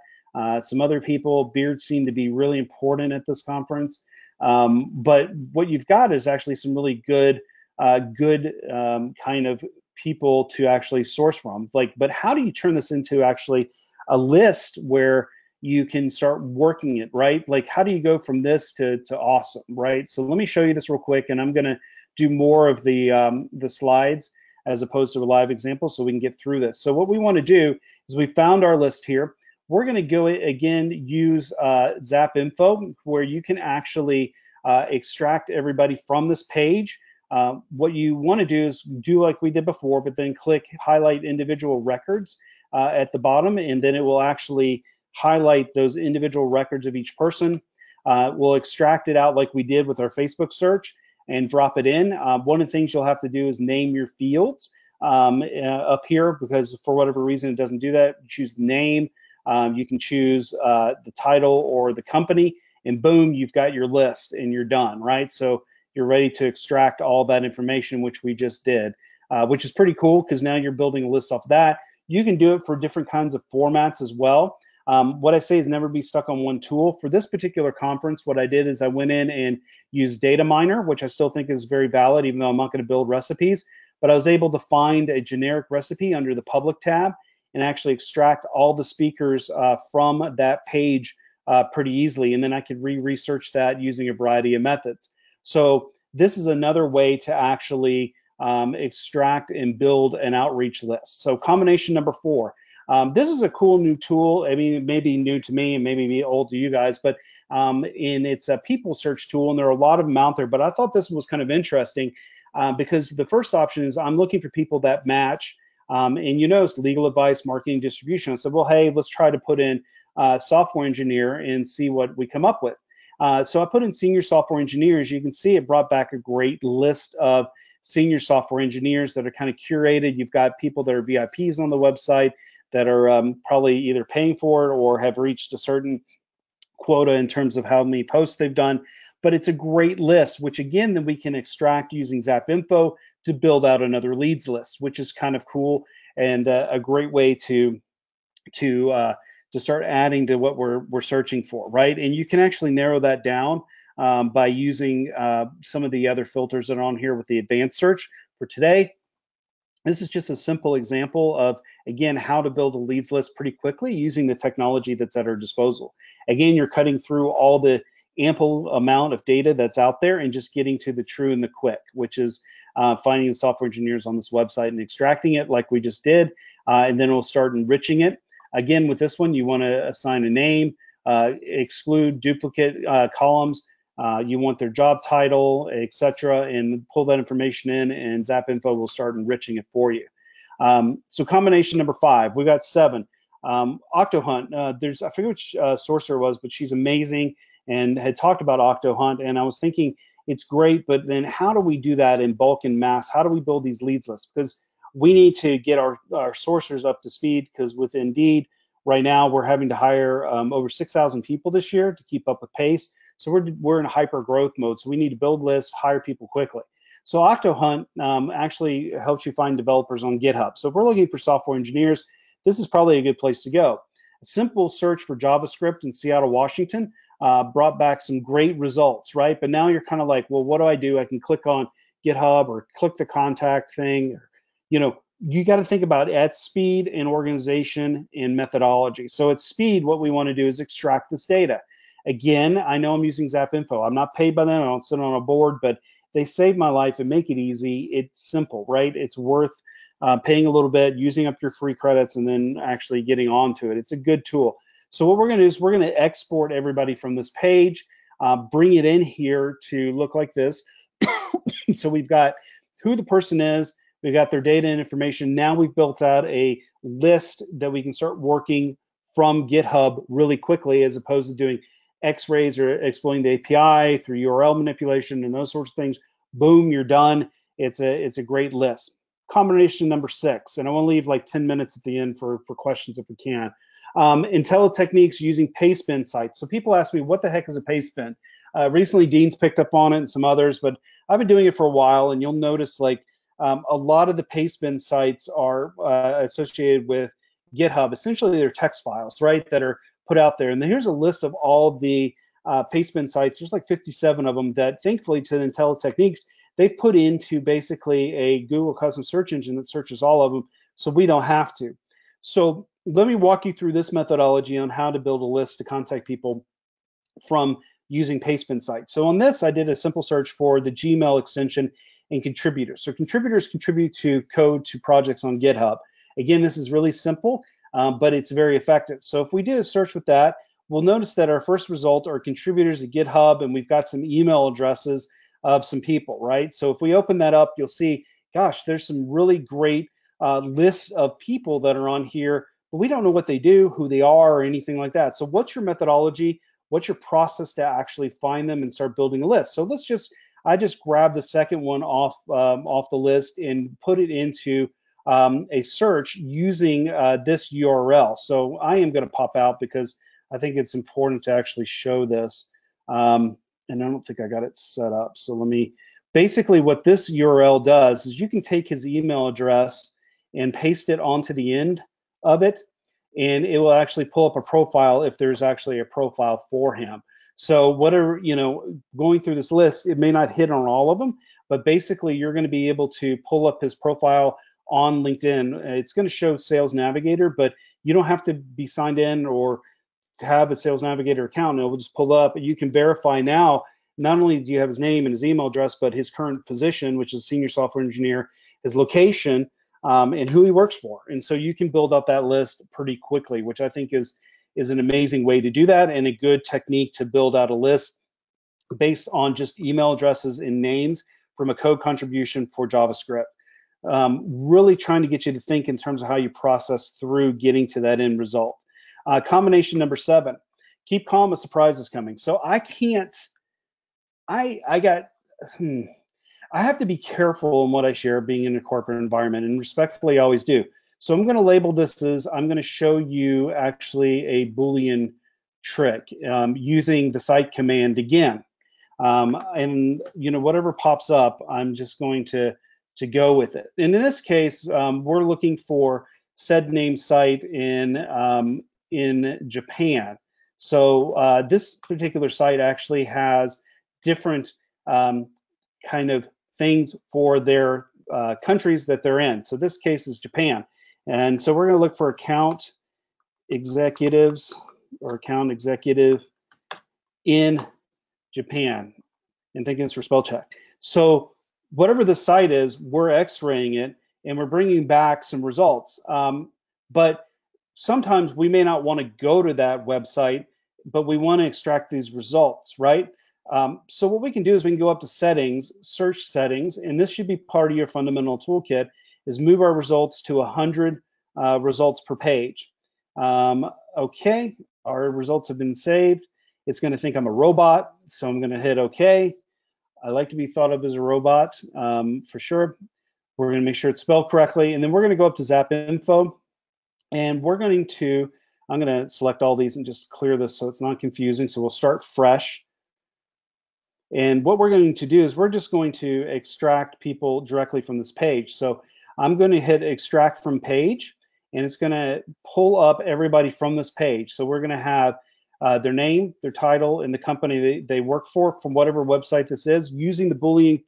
some other people. Beard seemed to be really important at this conference. But what you've got is actually some really good kind of people to actually source from. But how do you turn this into actually a list where you can start working it, right? Like, how do you go from this to awesome, right? So let me show you this real quick, and I'm going to do more of the slides as opposed to a live example so we can get through this. So what we want to do is we found our list here. We're going to go again, use Zap Info, where you can actually extract everybody from this page. What you want to do is do like we did before, but then click highlight individual records at the bottom, and then it will actually highlight those individual records of each person. We'll extract it out like we did with our Facebook search and drop it in. One of the things you'll have to do is name your fields up here, because for whatever reason it doesn't do that. Choose the name. You can choose the title or the company, and boom, you've got your list and you're done, right? So you're ready to extract all that information, which we just did, which is pretty cool because now you're building a list off that. You can do it for different kinds of formats as well. What I say is never be stuck on one tool. For this particular conference, what I did is I went in and used Data Miner, which I still think is very valid, even though I'm not going to build recipes. But I was able to find a generic recipe under the public tab and actually extract all the speakers from that page pretty easily. And then I could research that using a variety of methods. So this is another way to actually extract and build an outreach list. So combination number 4. This is a cool new tool. I mean, it may be new to me and maybe be old to you guys, but it's a people search tool, and there are a lot of them out there. But I thought this was kind of interesting because the first option is I'm looking for people that match. And you notice legal advice, marketing, distribution. I said, well, hey, let's try to put in software engineer and see what we come up with. So I put in senior software engineers. You can see it brought back a great list of senior software engineers that are kind of curated. You've got people that are VIPs on the website that are probably either paying for it or have reached a certain quota in terms of how many posts they've done. But it's a great list, which again, then we can extract using ZapInfo to build out another leads list, which is kind of cool and a great way to start adding to what we're searching for, right? And you can actually narrow that down by using some of the other filters that are on here with the advanced search. For today, this is just a simple example of, again, how to build a leads list pretty quickly using the technology that's at our disposal. Again, you're cutting through all the ample amount of data that's out there and just getting to the true and the quick, which is finding the software engineers on this website and extracting it like we just did, and then we'll start enriching it. Again, with this one, you want to assign a name, exclude duplicate columns, you want their job title, etc., and pull that information in, and ZapInfo will start enriching it for you. So combination number 5, we got 7. OctoHunt, I forget which sourcer it was, but she's amazing and had talked about OctoHunt, and I was thinking it's great, but then how do we do that in bulk and mass? How do we build these leads lists? Because we need to get our sourcers up to speed, because with Indeed, right now we're having to hire over 6,000 people this year to keep up with pace. So we're in a hyper growth mode. So we need to build lists, hire people quickly. So OctoHunt actually helps you find developers on GitHub. So if we're looking for software engineers, this is probably a good place to go. A simple search for JavaScript in Seattle, Washington brought back some great results, right? But now you're kind of like, well, what do? I can click on GitHub or click the contact thing. Or, you got to think about at speed and organization and methodology. So at speed, what we want to do is extract this data. Again, I know I'm using ZapInfo. I'm not paid by them. I don't sit on a board, but they save my life and make it easy. It's simple, right? It's worth paying a little bit, using up your free credits, and then actually getting onto it. It's a good tool. So what we're going to do is we're going to export everybody from this page, bring it in here to look like this. So we've got who the person is. We've got their data and information. Now we've built out a list that we can start working from GitHub really quickly, as opposed to doing X-rays or exploiting the API through URL manipulation and those sorts of things. Boom, you're done. It's a great list. Combination number 6, and I want to leave like 10 minutes at the end for questions if we can. IntelliTechniques using Pastebin sites. So people ask me, what the heck is a Pastebin? Recently, Dean's picked up on it and some others, but I've been doing it for a while, and you'll notice like a lot of the Pastebin sites are associated with GitHub. Essentially, they're text files, right, that are put out there. And then here's a list of all the Pastebin sites. There's like 57 of them that, thankfully, to IntelliTechniques, they've put into basically a Google custom search engine that searches all of them, so we don't have to. So let me walk you through this methodology on how to build a list to contact people from using Pastebin sites. So on this, I did a simple search for the Gmail extension and contributors. So contributors contribute to code to projects on GitHub. Again, this is really simple, but it's very effective. So if we do a search with that, we'll notice that our first result are contributors to GitHub, and we've got some email addresses of some people, right? So if we open that up, you'll see, gosh, there's some really great lists of people that are on here, but we don't know what they do, who they are, or anything like that. So what's your methodology? What's your process to actually find them and start building a list? So I just grabbed the second one off the list and put it into a search using this URL. So I am going to pop out because I think it's important to actually show this. And I don't think I got it set up. So basically what this URL does is you can take his email address and paste it onto the end of it, and it will actually pull up a profile if there's actually a profile for him. So whatever, going through this list, it may not hit on all of them, but basically you're going to be able to pull up his profile on LinkedIn. It's going to show Sales Navigator, but you don't have to be signed in or have a Sales Navigator account, and it will just pull up. You can verify now, not only do you have his name and his email address, but his current position, which is senior software engineer, his location, and who he works for. And so you can build up that list pretty quickly, which I think is an amazing way to do that, and a good technique to build out a list based on just email addresses and names from a code contribution for JavaScript. Really trying to get you to think in terms of how you process through getting to that end result. Combination number 7, keep calm, a surprise is coming. So I can't, I have to be careful in what I share being in a corporate environment, and respectfully I always do. So I'm going to label this as, I'm going to show you actually a Boolean trick using the cite command again. And whatever pops up, I'm just going to go with it. And in this case, we're looking for said name site in Japan. So this particular site actually has different kind of things for their countries that they're in. So this case is Japan. And so we're going to look for account executives or account executive in Japan, and thinking it's for spell check. So whatever the site is, we're x-raying it and we're bringing back some results. But sometimes we may not want to go to that website, but we want to extract these results, right? So what we can do is we can go up to settings, search settings, and this should be part of your fundamental toolkit, is move our results to 100 results per page. Okay, our results have been saved. It's going to think I'm a robot, so I'm going to hit OK. I like to be thought of as a robot for sure. We're going to make sure it's spelled correctly, and then we're going to go up to ZapInfo, and I'm going to select all these and just clear this so it's not confusing. So we'll start fresh. And what we're going to do is we're just going to extract people directly from this page. So I'm going to hit extract from page, and it's going to pull up everybody from this page. So we're going to have their name, their title, and the company they work for from whatever website this is, using the Boolean,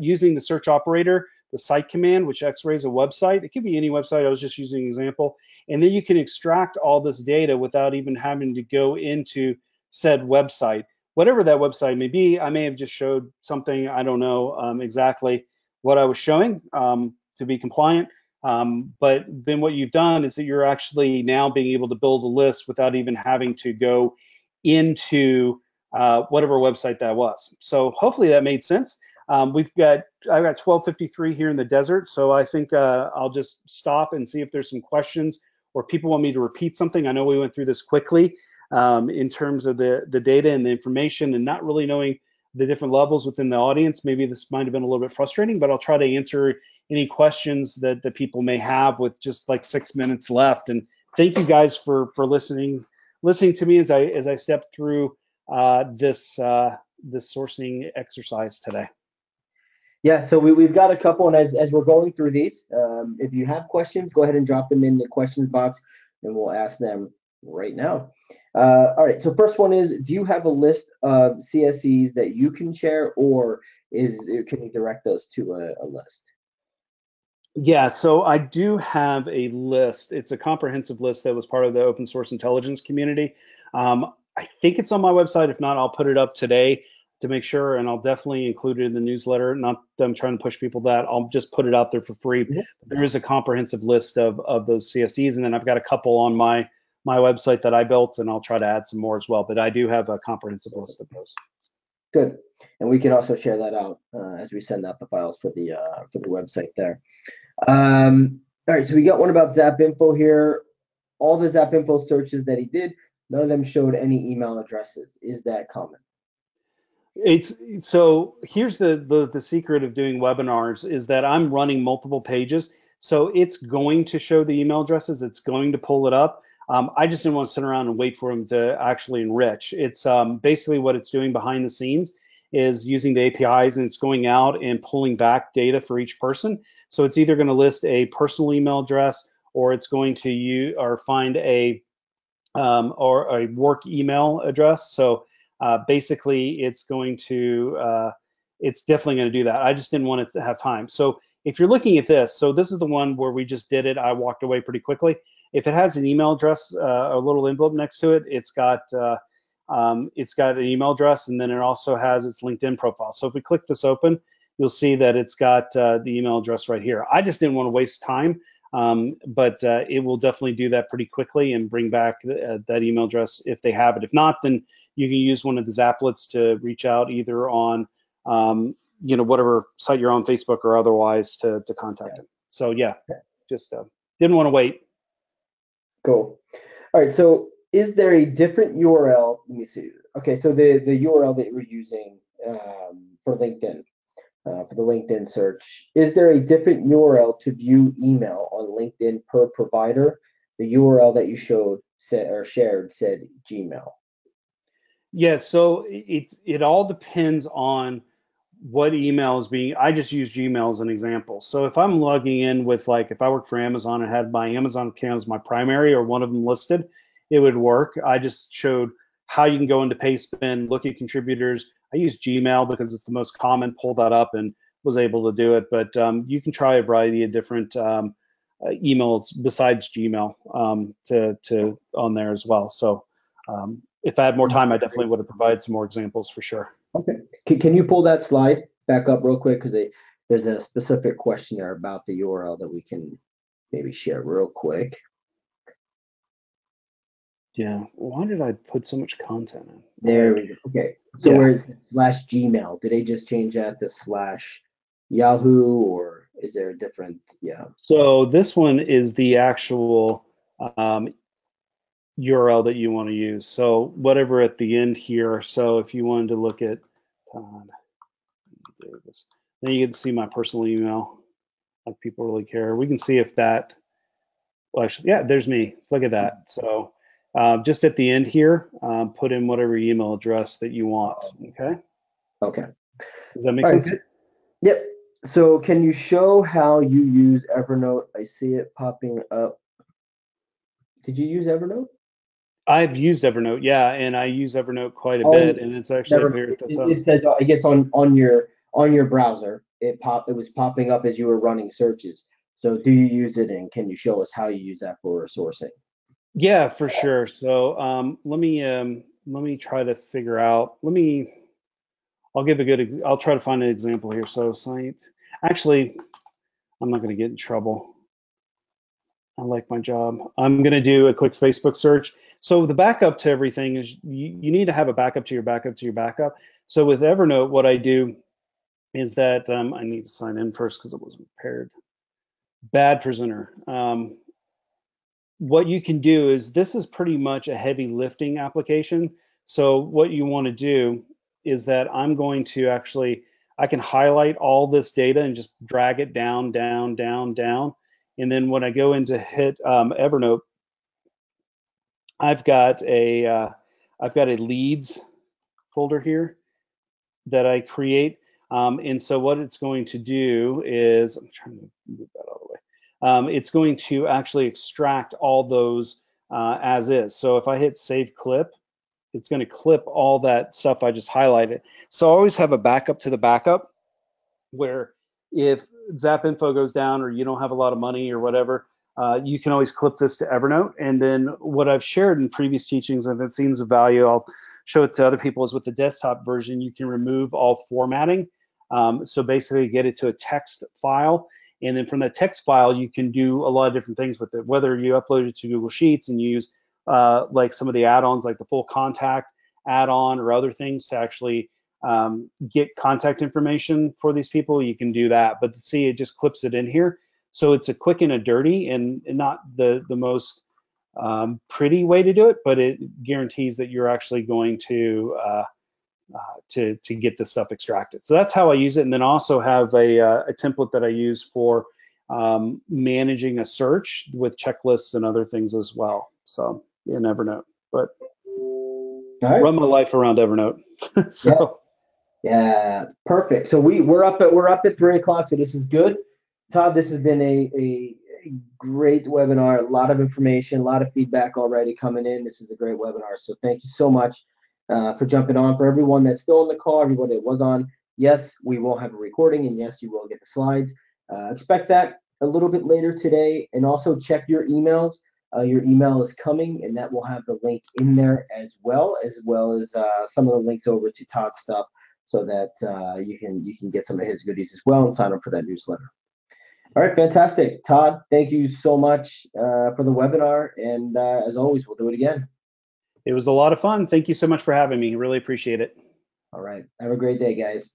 using the search operator, the cite command, which x-rays a website. It could be any website. I was just using an example. And then you can extract all this data without even having to go into said website. Whatever that website may be, I may have just showed something, I don't know exactly what I was showing to be compliant. But then what you've done is that you're actually now being able to build a list without even having to go into whatever website that was. So hopefully that made sense. I've got 12:53 here in the desert, so I think I'll just stop and see if there's some questions or people want me to repeat something. I know we went through this quickly in terms of the data and the information, and not really knowing the different levels within the audience. Maybe this might have been a little bit frustrating, but I'll try to answer any questions that the people may have with just like 6 minutes left. And thank you guys for listening to me as I step through this sourcing exercise today.
Yeah, so we've got a couple, and as we're going through these, if you have questions, go ahead and drop them in the questions box, and we'll ask them right now. All right, so first one is, do you have a list of CSEs that you can share, or can you direct us to a list?
Yeah, so I do have a list. It's a comprehensive list that was part of the open source intelligence community. I think it's on my website. If not, I'll put it up today to make sure, and I'll definitely include it in the newsletter. Not that I'm trying to push people that, I'll just put it out there for free. Mm-hmm. There is a comprehensive list of those CSEs, and then I've got a couple on my website that I built, and I'll try to add some more as well. But I do have a comprehensive list of those.
Good, and we can also share that out as we send out the files for the website there. All right, so we got one about ZapInfo here. All the ZapInfo searches that he did, none of them showed any email addresses. Is that common?
So here's the secret of doing webinars is that I'm running multiple pages. So it's going to show the email addresses. It's going to pull it up. I just didn't want to sit around and wait for them to actually enrich. It's basically what it's doing behind the scenes is using the APIs, and it's going out and pulling back data for each person. So it's either going to list a personal email address, or it's going to find a work email address. So basically, it's definitely going to do that. I just didn't want it to have time. So if you're looking at this, so this is the one where we just did it. I walked away pretty quickly. If it has an email address, a little envelope next to it, it's got an email address, and then it also has its LinkedIn profile. So if we click this open, you'll see that it's got the email address right here. I just didn't want to waste time, but it will definitely do that pretty quickly and bring back that email address if they have it. If not, then you can use one of the Zaplets to reach out either on whatever site you're on, Facebook or otherwise, to contact them. So yeah, just didn't want to wait.
Cool. All right. So is there a different URL? Let me see. Okay. So the URL that you were using for LinkedIn, for the LinkedIn search, is there a different URL to view email on LinkedIn per provider? The URL that you shared said Gmail.
Yeah. So it all depends on what email is being. I just use Gmail as an example. So if I'm logging in with, like, if I work for Amazon and had my Amazon account as my primary or one of them listed, it would work. I just showed how you can go into Payspin, look at contributors. I use Gmail because it's the most common, pulled that up and was able to do it. But you can try a variety of different emails besides Gmail to on there as well. So if I had more time, I definitely would have provided some more examples for sure.
Okay. Can you pull that slide back up real quick? Because there's a specific question there about the URL that we can maybe share real quick.
Yeah. Why did I put so much content in?
There we go. Okay. So
Yeah.
where is /Gmail? Did they just change that to /Yahoo, or is there a different? Yeah.
So this one is the actual URL that you want to use. So whatever at the end here. So if you wanted to look at Todd Davis, then you get to see my personal email. Like, people really care. We can see if that. Well, actually, yeah, there's me. Look at that. So just at the end here, put in whatever email address that you want. Okay.
Okay.
Does that make sense?
Good. Yep. So can you show how you use Evernote? I see it popping up. Did you use Evernote?
I've used Evernote, yeah, and I use Evernote quite a bit, and it's actually up here at the top.
It says, I guess, on your browser, it was popping up as you were running searches. So do you use it, and can you show us how you use that for sourcing?
Yeah, for sure. So let me try to figure out. I'll try to find an example here. So site. Actually, I'm not going to get in trouble. I like my job. I'm going to do a quick Facebook search. So the backup to everything is you need to have a backup to your backup to your backup. So with Evernote, what I do is that I need to sign in first because it wasn't prepared. Bad presenter. What you can do is, this is pretty much a heavy lifting application. So what you want to do is that I can highlight all this data and just drag it down, down, down, down. And then when I go into hit Evernote, I've got a leads folder here that I create. And so what it's going to do is, I'm trying to move that all the way. It's going to actually extract all those as is. So if I hit save clip, it's going to clip all that stuff I just highlighted. So I always have a backup to the backup, where if ZapInfo goes down or you don't have a lot of money or whatever, you can always clip this to Evernote. And then what I've shared in previous teachings, and if it seems of value, I'll show it to other people, is with the desktop version, you can remove all formatting. So basically get it to a text file. And then from that text file, you can do a lot of different things with it, whether you upload it to Google Sheets and use like some of the add-ons, like the full contact add-on or other things to actually get contact information for these people, you can do that. But see, it just clips it in here. So it's a quick and a dirty, and not the most pretty way to do it, but it guarantees that you're actually going to get this stuff extracted. So that's how I use it. And then also have a template that I use for managing a search with checklists and other things as well. So in Evernote, but run my life around Evernote. So
yeah, perfect. So we're up at 3 o'clock. So this is good. Todd, this has been a great webinar. A lot of information, a lot of feedback already coming in. This is a great webinar. So thank you so much for jumping on. For everyone that's still in the call, everyone that was on, yes, we will have a recording, and yes, you will get the slides. Expect that a little bit later today, and also check your emails. your email is coming, and that will have the link in there as well as some of the links over to Todd's stuff, so that you can get some of his goodies as well and sign up for that newsletter. All right, fantastic, Todd. Thank you so much for the webinar, and as always, we'll do it again.
It was a lot of fun. Thank you so much for having me. Really appreciate it.
All right, have a great day, guys.